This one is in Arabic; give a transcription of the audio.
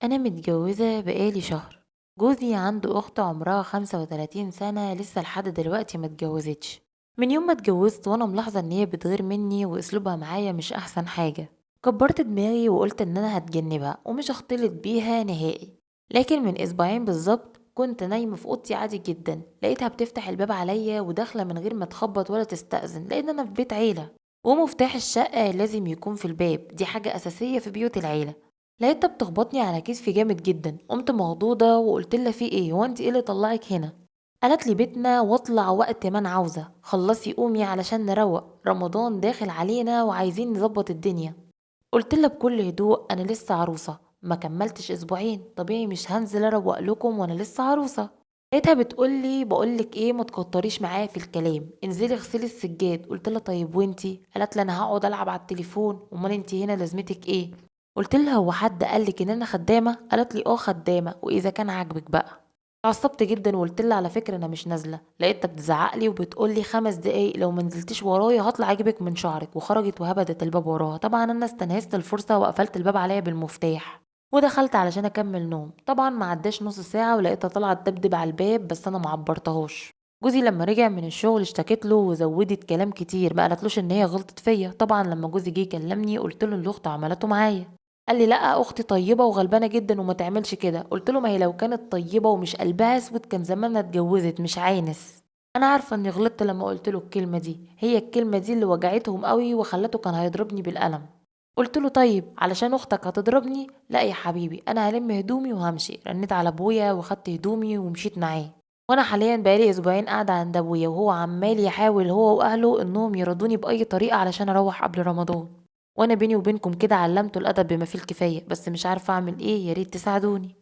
أنا متجوزة بقالي شهر. جوزي عنده أخت عمرها 35 سنة لسه لحد دلوقتي متجوزتش. من يوم ما اتجوزت وأنا ملاحظة إن هي بتغير مني وأسلوبها معايا مش أحسن حاجة. كبرت دماغي وقلت إن أنا هتجنبها ومش هختلط بيها نهائي. لكن من أسبوعين بالظبط كنت نايمة في أوضتي عادي جدا، لقيتها بتفتح الباب عليا وداخلة من غير ما تخبط ولا تستأذن، لأن أنا في بيت عيلة ومفتاح الشقة لازم يكون في الباب، دي حاجة أساسية في بيوت العيلة. لقيتها بتخبطني على كتفي جامد جدا، قمت مخضوضة وقلت لها في ايه، هو انت ايه اللي طلعك هنا؟ قالت لي بيتنا واطلع وقت ما انا عاوزة، خلصي قومي علشان نروق، رمضان داخل علينا وعايزين نظبط الدنيا. قلت لها بكل هدوء انا لسه عروسة، ما كملتش اسبوعين، طبيعي مش هنزل اروق لكم وانا لسه عروسة. لقيتها بتقولي بقولك ايه، ما تكتريش معايا في الكلام، انزلي اغسلي السجاد. قلت لها طيب وانتي؟ قالت لي انا هقعد العب على التليفون، امال انتي هنا لازمتك ايه؟ قلت لها هو حد قالك ان انا خدامه؟ قالت لي اه خدامه، واذا كان عاجبك بقى. اتعصبت جدا وقلت لها على فكره انا مش نازله. لقيتها بتزعق لي وبتقول لي 5 دقايق لو ما نزلتيش ورايا هطلع اجيبك من شعرك، وخرجت وهبدت الباب وراها. طبعا انا استنهزت الفرصه وقفلت الباب عليا بالمفتاح ودخلت علشان اكمل نوم. طبعا ما عداش نص ساعه ولقيتها طلعت تدبدب على الباب، بس انا ما عبرتهاش. جوزي لما رجع من الشغل اشتكت له وزودت كلام كتير، ما قالتلوش ان هي غلطت فيا. طبعا لما جوزي جه يكلمني قلت له اللي اختي عملته معايا. قال لي لا اختي طيبه وغلبانه جدا وما تعملش كده. قلت له ما هي لو كانت طيبه ومش قلبها اسود كان زمانها اتجوزت مش عانس. انا عارفه اني غلطت لما قلت له الكلمه دي، هي الكلمه دي اللي وجعتهم قوي وخلته كان هيضربني بالقلم. قلت له طيب علشان اختك هتضربني؟ لا يا حبيبي انا هلم هدومي وهمشي. رنيت على ابويا واخدت هدومي ومشيت معاه. وانا حاليا بقالي اسبوعين قاعده عند ابويا وهو عمال يحاول هو واهله انهم يرضوني باي طريقه علشان اروح قبل رمضان. وانا بيني وبينكم كده علمته الادب بما فيه الكفايه، بس مش عارفه اعمل ايه، يا ريت تساعدوني.